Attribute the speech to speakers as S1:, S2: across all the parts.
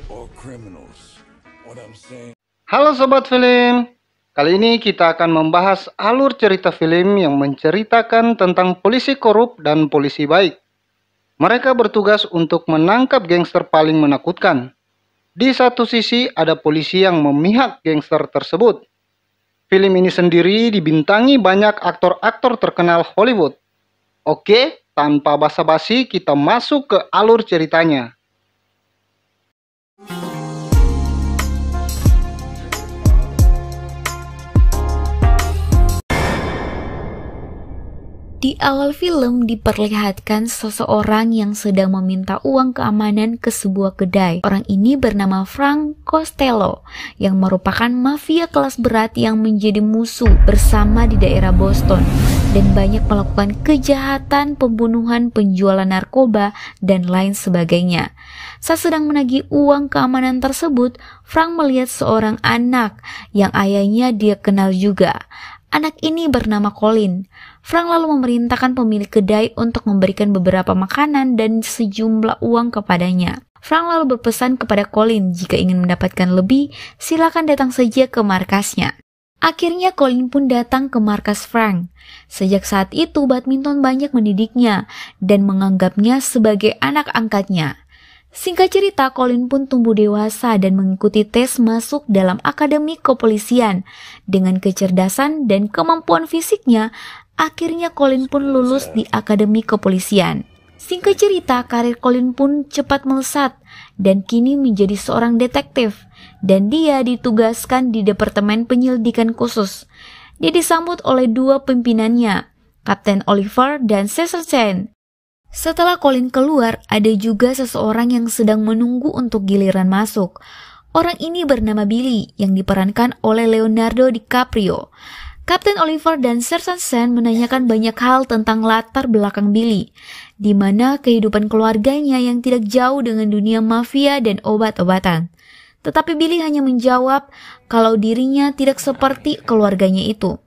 S1: or criminals. What I'm saying.
S2: Halo Sobat Film, kali ini kita akan membahas alur cerita film yang menceritakan tentang polisi korup dan polisi baik. Mereka bertugas untuk menangkap gangster paling menakutkan. Di satu sisi ada polisi yang memihak gangster tersebut. Film ini sendiri dibintangi banyak aktor-aktor terkenal Hollywood. Oke, tanpa basa-basi kita masuk ke alur ceritanya.
S3: Di awal film diperlihatkan seseorang yang sedang meminta uang keamanan ke sebuah kedai. Orang ini bernama Frank Costello yang merupakan mafia kelas berat yang menjadi musuh bersama di daerah Boston dan banyak melakukan kejahatan, pembunuhan, penjualan narkoba, dan lain sebagainya. Saat sedang menagih uang keamanan tersebut, Frank melihat seorang anak yang ayahnya dia kenal juga. Anak ini bernama Colin. Frank lalu memerintahkan pemilik kedai untuk memberikan beberapa makanan dan sejumlah uang kepadanya. Frank lalu berpesan kepada Colin, jika ingin mendapatkan lebih, silakan datang saja ke markasnya. Akhirnya Colin pun datang ke markas Frank. Sejak saat itu badminton banyak mendidiknya dan menganggapnya sebagai anak angkatnya. Singkat cerita, Colin pun tumbuh dewasa dan mengikuti tes masuk dalam akademi kepolisian. Dengan kecerdasan dan kemampuan fisiknya, akhirnya Colin pun lulus di akademi kepolisian. Singkat cerita, karir Colin pun cepat melesat dan kini menjadi seorang detektif. Dan dia ditugaskan di Departemen Penyelidikan Khusus. Dia disambut oleh dua pimpinannya, Kapten Oliver dan Cecil Chen. Setelah Colin keluar, ada juga seseorang yang sedang menunggu untuk giliran masuk. Orang ini bernama Billy, yang diperankan oleh Leonardo DiCaprio. Kapten Oliver dan Sersan Sen menanyakan banyak hal tentang latar belakang Billy, di mana kehidupan keluarganya yang tidak jauh dengan dunia mafia dan obat-obatan. Tetapi Billy hanya menjawab kalau dirinya tidak seperti keluarganya itu.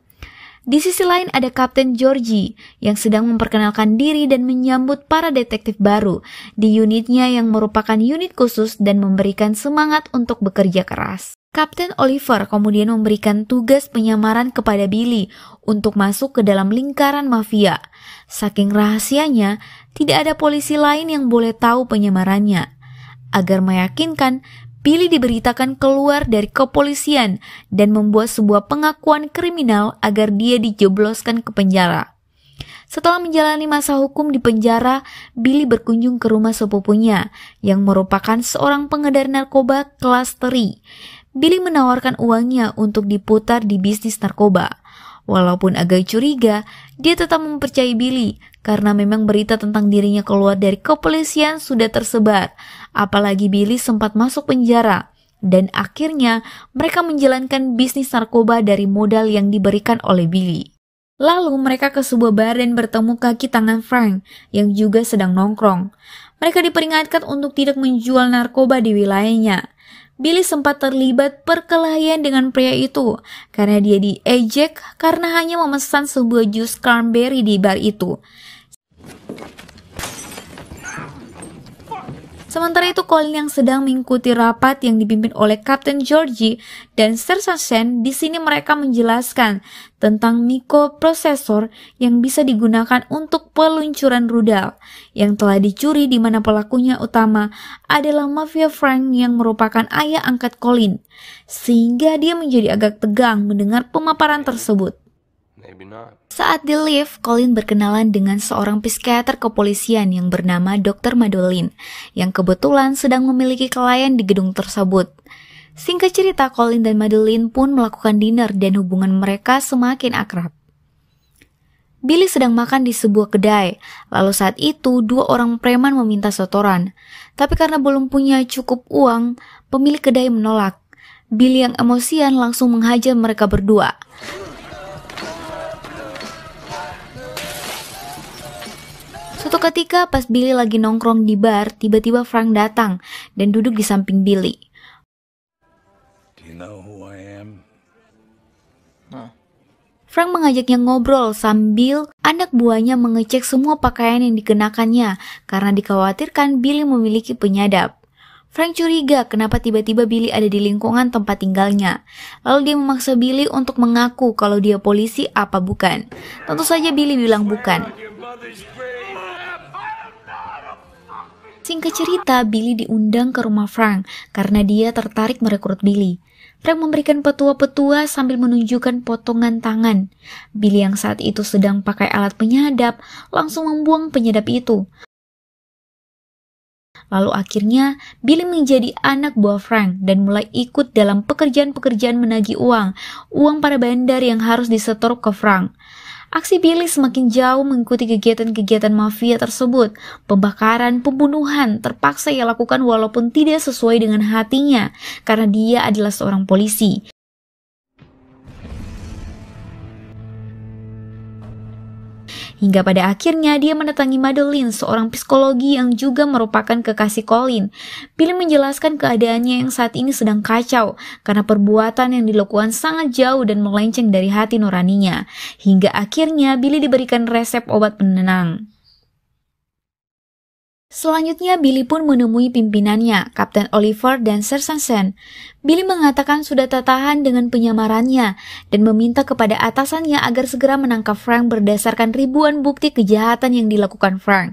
S3: Di sisi lain ada Kapten Georgie yang sedang memperkenalkan diri dan menyambut para detektif baru di unitnya yang merupakan unit khusus dan memberikan semangat untuk bekerja keras. Kapten Oliver kemudian memberikan tugas penyamaran kepada Billy untuk masuk ke dalam lingkaran mafia. Saking rahasianya, tidak ada polisi lain yang boleh tahu penyamarannya. Agar meyakinkan, Billy diberitakan keluar dari kepolisian dan membuat sebuah pengakuan kriminal agar dia dijebloskan ke penjara. Setelah menjalani masa hukum di penjara, Billy berkunjung ke rumah sepupunya yang merupakan seorang pengedar narkoba kelas teri. Billy menawarkan uangnya untuk diputar di bisnis narkoba. Walaupun agak curiga, dia tetap mempercayai Billy karena memang berita tentang dirinya keluar dari kepolisian sudah tersebar. Apalagi Billy sempat masuk penjara dan akhirnya mereka menjalankan bisnis narkoba dari modal yang diberikan oleh Billy. Lalu mereka ke sebuah bar dan bertemu kaki tangan Frank yang juga sedang nongkrong. Mereka diperingatkan untuk tidak menjual narkoba di wilayahnya. Billy sempat terlibat perkelahian dengan pria itu karena dia diejek karena hanya memesan sebuah jus cranberry di bar itu. Sementara itu Colin yang sedang mengikuti rapat yang dipimpin oleh Kapten Georgie dan Sersan Sen, di sini mereka menjelaskan tentang mikroprosesor yang bisa digunakan untuk peluncuran rudal yang telah dicuri, di mana pelakunya utama adalah mafia Frank yang merupakan ayah angkat Colin, sehingga dia menjadi agak tegang mendengar pemaparan tersebut. Saat di lift, Colin berkenalan dengan seorang psikiater kepolisian yang bernama Dr. Madeline, yang kebetulan sedang memiliki klien di gedung tersebut. Singkat cerita, Colin dan Madeline pun melakukan dinner dan hubungan mereka semakin akrab. Billy sedang makan di sebuah kedai, lalu saat itu dua orang preman meminta setoran. Tapi karena belum punya cukup uang, pemilik kedai menolak. Billy yang emosian langsung menghajar mereka berdua. Suatu ketika pas Billy lagi nongkrong di bar, tiba-tiba Frank datang dan duduk di samping Billy.
S1: Do you know who I am?
S3: Frank mengajaknya ngobrol sambil anak buahnya mengecek semua pakaian yang dikenakannya karena dikhawatirkan Billy memiliki penyadap. Frank curiga kenapa tiba-tiba Billy ada di lingkungan tempat tinggalnya. Lalu dia memaksa Billy untuk mengaku kalau dia polisi apa bukan. Tentu saja Billy bilang bukan. Singkat cerita, Billy diundang ke rumah Frank karena dia tertarik merekrut Billy. Frank memberikan petua-petua sambil menunjukkan potongan tangan. Billy yang saat itu sedang pakai alat penyadap langsung membuang penyadap itu. Lalu akhirnya Billy menjadi anak buah Frank dan mulai ikut dalam pekerjaan-pekerjaan menagih uang para bandar yang harus disetor ke Frank. Aksi Billy semakin jauh mengikuti kegiatan-kegiatan mafia tersebut. Pembakaran, pembunuhan terpaksa ia lakukan walaupun tidak sesuai dengan hatinya karena dia adalah seorang polisi. Hingga pada akhirnya dia mendatangi Madeline, seorang psikologi yang juga merupakan kekasih Colin. Billy menjelaskan keadaannya yang saat ini sedang kacau karena perbuatan yang dilakukan sangat jauh dan melenceng dari hati nuraninya. Hingga akhirnya Billy diberikan resep obat penenang. Selanjutnya Billy pun menemui pimpinannya, Kapten Oliver dan Sir Sanson. Billy mengatakan sudah tak tahan dengan penyamarannya dan meminta kepada atasannya agar segera menangkap Frank berdasarkan ribuan bukti kejahatan yang dilakukan Frank.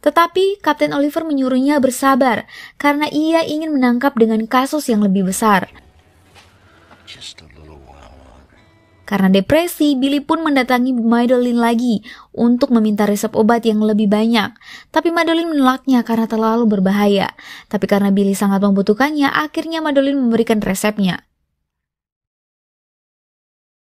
S3: Tetapi Kapten Oliver menyuruhnya bersabar karena ia ingin menangkap dengan kasus yang lebih besar. Karena depresi, Billy pun mendatangi Madeline lagi untuk meminta resep obat yang lebih banyak. Tapi Madeline menolaknya karena terlalu berbahaya. Tapi karena Billy sangat membutuhkannya, akhirnya Madeline memberikan resepnya.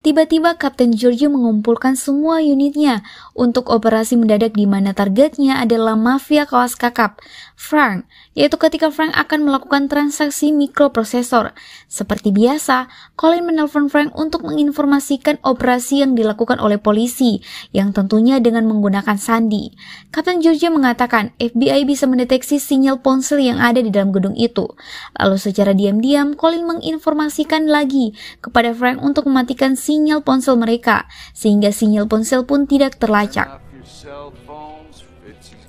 S3: Tiba-tiba Kapten Giorgio mengumpulkan semua unitnya untuk operasi mendadak di mana targetnya adalah mafia kaos kakap, Frank, yaitu ketika Frank akan melakukan transaksi mikroprosesor. Seperti biasa, Colin menelpon Frank untuk menginformasikan operasi yang dilakukan oleh polisi, yang tentunya dengan menggunakan sandi. Kapten Giorgio mengatakan FBI bisa mendeteksi sinyal ponsel yang ada di dalam gedung itu. Lalu secara diam-diam, Colin menginformasikan lagi kepada Frank untuk mematikan sinyal ponsel mereka, sehingga sinyal ponsel pun tidak terlacak.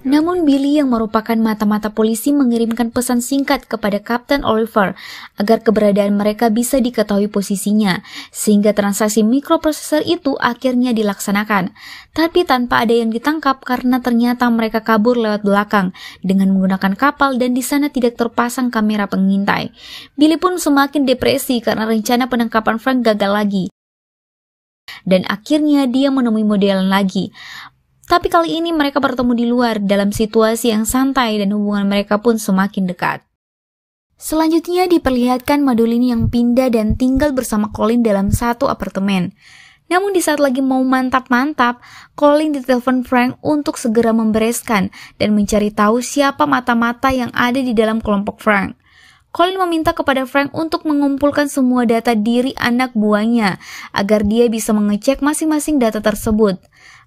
S3: Namun Billy yang merupakan mata-mata polisi mengirimkan pesan singkat kepada Kapten Oliver agar keberadaan mereka bisa diketahui posisinya, sehingga transaksi mikroprosesor itu akhirnya dilaksanakan. Tapi tanpa ada yang ditangkap karena ternyata mereka kabur lewat belakang dengan menggunakan kapal dan di sana tidak terpasang kamera pengintai. Billy pun semakin depresi karena rencana penangkapan Frank gagal lagi. Dan akhirnya dia menemui modelan lagi. Tapi kali ini mereka bertemu di luar dalam situasi yang santai dan hubungan mereka pun semakin dekat. Selanjutnya diperlihatkan Madeline yang pindah dan tinggal bersama Colin dalam satu apartemen. Namun di saat lagi mau mantap-mantap, Colin ditelepon Frank untuk segera membereskan dan mencari tahu siapa mata-mata yang ada di dalam kelompok Frank. Colin meminta kepada Frank untuk mengumpulkan semua data diri anak buahnya agar dia bisa mengecek masing-masing data tersebut.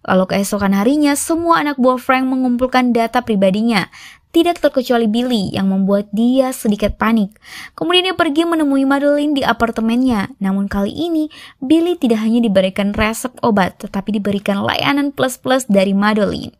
S3: Lalu keesokan harinya, semua anak buah Frank mengumpulkan data pribadinya, tidak terkecuali Billy yang membuat dia sedikit panik. Kemudian dia pergi menemui Madeline di apartemennya. Namun kali ini, Billy tidak hanya diberikan resep obat, tetapi diberikan layanan plus-plus dari Madeline.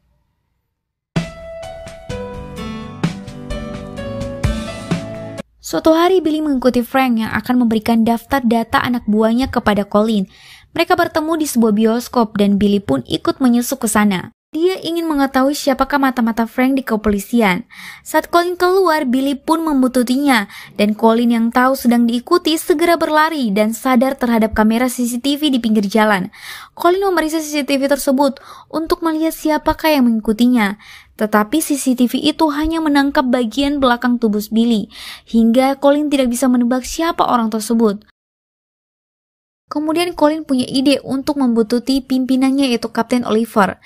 S3: Suatu hari Billy mengikuti Frank yang akan memberikan daftar data anak buahnya kepada Colin. Mereka bertemu di sebuah bioskop dan Billy pun ikut menyusup ke sana. Dia ingin mengetahui siapakah mata-mata Frank di kepolisian. Saat Colin keluar, Billy pun membuntuti-nya dan Colin yang tahu sedang diikuti segera berlari dan sadar terhadap kamera CCTV di pinggir jalan. Colin memeriksa CCTV tersebut untuk melihat siapakah yang mengikutinya. Tetapi CCTV itu hanya menangkap bagian belakang tubuh Billy, hingga Colin tidak bisa menebak siapa orang tersebut. Kemudian Colin punya ide untuk membuntuti pimpinannya yaitu Kapten Oliver.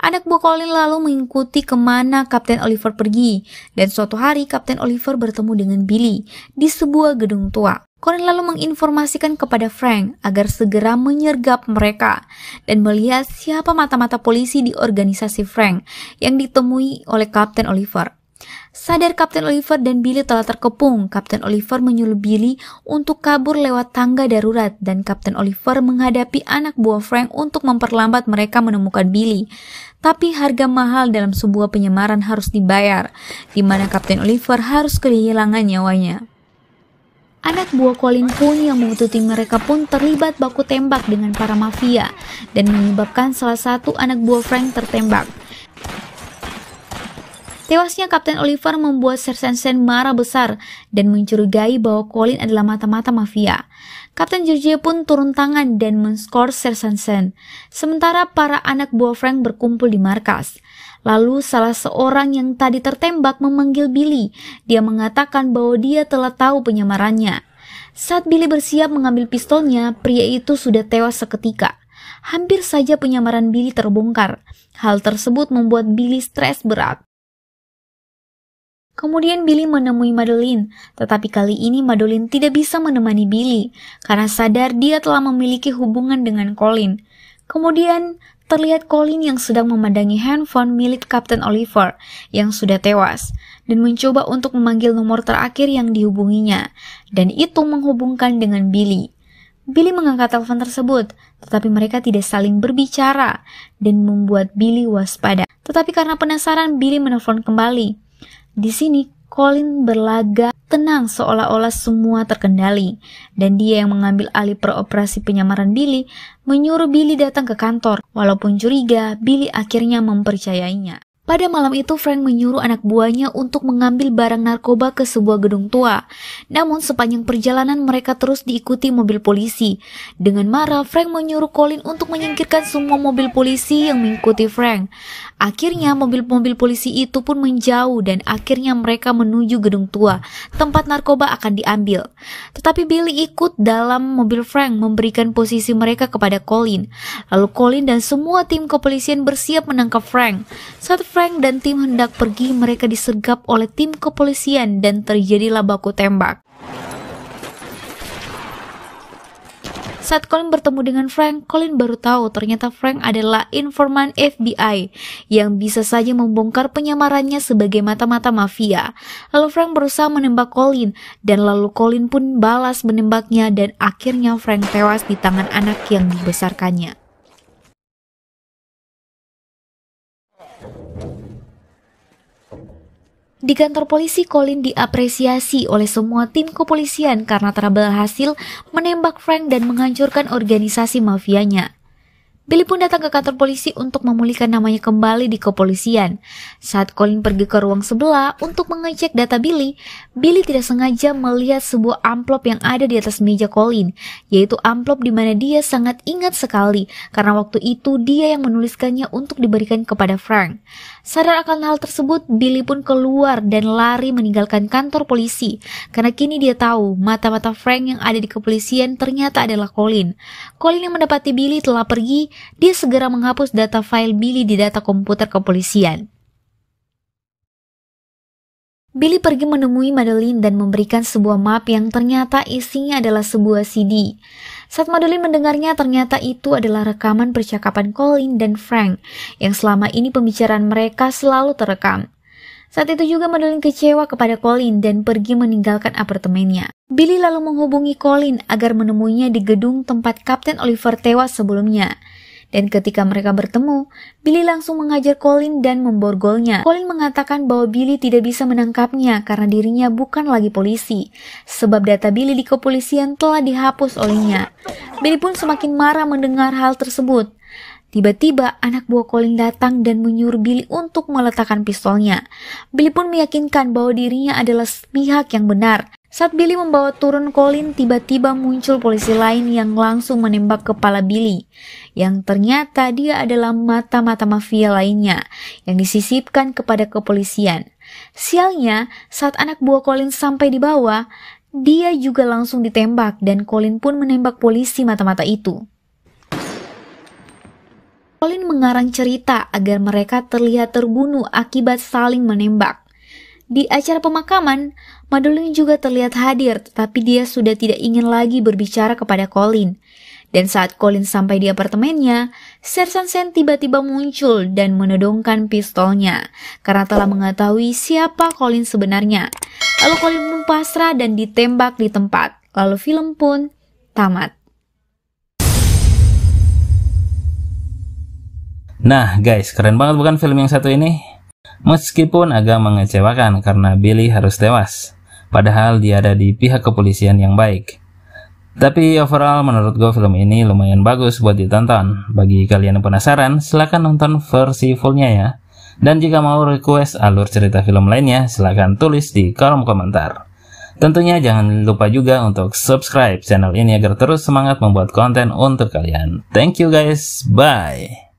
S3: Anak buah Colin lalu mengikuti kemana Kapten Oliver pergi, dan suatu hari Kapten Oliver bertemu dengan Billy di sebuah gedung tua. Colin lalu menginformasikan kepada Frank agar segera menyergap mereka dan melihat siapa mata-mata polisi di organisasi Frank yang ditemui oleh Kapten Oliver. Sadar Kapten Oliver dan Billy telah terkepung, Kapten Oliver menyuruh Billy untuk kabur lewat tangga darurat dan Kapten Oliver menghadapi anak buah Frank untuk memperlambat mereka menemukan Billy. Tapi harga mahal dalam sebuah penyamaran harus dibayar, di mana Kapten Oliver harus kehilangan nyawanya. Anak buah Colin pun yang membutuhkan mereka pun terlibat baku tembak dengan para mafia dan menyebabkan salah satu anak buah Frank tertembak. Tewasnya Kapten Oliver membuat Sersan Sen marah besar dan mencurigai bahwa Colin adalah mata-mata mafia. Kapten George pun turun tangan dan men-skor Sersan Sen. Sementara para anak buah Frank berkumpul di markas. Lalu salah seorang yang tadi tertembak memanggil Billy. Dia mengatakan bahwa dia telah tahu penyamarannya. Saat Billy bersiap mengambil pistolnya, pria itu sudah tewas seketika. Hampir saja penyamaran Billy terbongkar. Hal tersebut membuat Billy stres berat. Kemudian Billy menemui Madeline, tetapi kali ini Madeline tidak bisa menemani Billy karena sadar dia telah memiliki hubungan dengan Colin. Kemudian terlihat Colin yang sedang memandangi handphone milik Kapten Oliver yang sudah tewas dan mencoba untuk memanggil nomor terakhir yang dihubunginya, dan itu menghubungkan dengan Billy. Billy mengangkat telepon tersebut, tetapi mereka tidak saling berbicara dan membuat Billy waspada. Tetapi karena penasaran, Billy menelpon kembali. Di sini, Colin berlagak tenang seolah-olah semua terkendali, dan dia yang mengambil alih peroperasi penyamaran Billy menyuruh Billy datang ke kantor. Walaupun curiga, Billy akhirnya mempercayainya. Pada malam itu, Frank menyuruh anak buahnya untuk mengambil barang narkoba ke sebuah gedung tua. Namun sepanjang perjalanan mereka terus diikuti mobil polisi. Dengan marah, Frank menyuruh Colin untuk menyingkirkan semua mobil polisi yang mengikuti Frank. Akhirnya mobil-mobil polisi itu pun menjauh dan akhirnya mereka menuju gedung tua, tempat narkoba akan diambil. Tetapi Billy ikut dalam mobil Frank memberikan posisi mereka kepada Colin. Lalu Colin dan semua tim kepolisian bersiap menangkap Frank. Saat Frank dan tim hendak pergi, mereka disergap oleh tim kepolisian dan terjadilah baku tembak. Saat Colin bertemu dengan Frank, Colin baru tahu ternyata Frank adalah informan FBI yang bisa saja membongkar penyamarannya sebagai mata-mata mafia. Lalu Frank berusaha menembak Colin, dan lalu Colin pun balas menembaknya, dan akhirnya Frank tewas di tangan anak yang dibesarkannya. Di kantor polisi, Colin diapresiasi oleh semua tim kepolisian karena telah berhasil menembak Frank dan menghancurkan organisasi mafianya. Billy pun datang ke kantor polisi untuk memulihkan namanya kembali di kepolisian. Saat Colin pergi ke ruang sebelah untuk mengecek data Billy, Billy tidak sengaja melihat sebuah amplop yang ada di atas meja Colin, yaitu amplop di mana dia sangat ingat sekali karena waktu itu dia yang menuliskannya untuk diberikan kepada Frank. Sadar akan hal tersebut, Billy pun keluar dan lari meninggalkan kantor polisi karena kini dia tahu mata-mata Frank yang ada di kepolisian ternyata adalah Colin. Colin yang mendapati Billy telah pergi, dia segera menghapus data file Billy di data komputer kepolisian. Billy pergi menemui Madeline dan memberikan sebuah map yang ternyata isinya adalah sebuah CD. Saat Madeline mendengarnya, ternyata itu adalah rekaman percakapan Colin dan Frank yang selama ini pembicaraan mereka selalu terekam. Saat itu juga Madeline kecewa kepada Colin dan pergi meninggalkan apartemennya. Billy lalu menghubungi Colin agar menemuinya di gedung tempat Kapten Oliver tewas sebelumnya. Dan ketika mereka bertemu, Billy langsung menghajar Colin dan memborgolnya. Colin mengatakan bahwa Billy tidak bisa menangkapnya karena dirinya bukan lagi polisi, sebab data Billy di kepolisian telah dihapus olehnya. Billy pun semakin marah mendengar hal tersebut. Tiba-tiba anak buah Colin datang dan menyuruh Billy untuk meletakkan pistolnya. Billy pun meyakinkan bahwa dirinya adalah pihak yang benar. Saat Billy membawa turun Colin, tiba-tiba muncul polisi lain yang langsung menembak kepala Billy, yang ternyata dia adalah mata-mata mafia lainnya yang disisipkan kepada kepolisian. Sialnya, saat anak buah Colin sampai di bawah, dia juga langsung ditembak dan Colin pun menembak polisi mata-mata itu. Colin mengarang cerita agar mereka terlihat terbunuh akibat saling menembak. Di acara pemakaman, Madeline juga terlihat hadir, tetapi dia sudah tidak ingin lagi berbicara kepada Colin. Dan saat Colin sampai di apartemennya, Sersan Sen tiba-tiba muncul dan menodongkan pistolnya, karena telah mengetahui siapa Colin sebenarnya. Lalu Colin pun pasrah dan ditembak di tempat. Lalu film pun tamat.
S4: Nah guys, keren banget bukan film yang satu ini? Meskipun agak mengecewakan karena Billy harus tewas, padahal dia ada di pihak kepolisian yang baik. Tapi overall menurut gue film ini lumayan bagus buat ditonton. Bagi kalian yang penasaran, silahkan nonton versi fullnya ya. Dan jika mau request alur cerita film lainnya, silahkan tulis di kolom komentar. Tentunya jangan lupa juga untuk subscribe channel ini agar terus semangat membuat konten untuk kalian. Thank you guys, bye!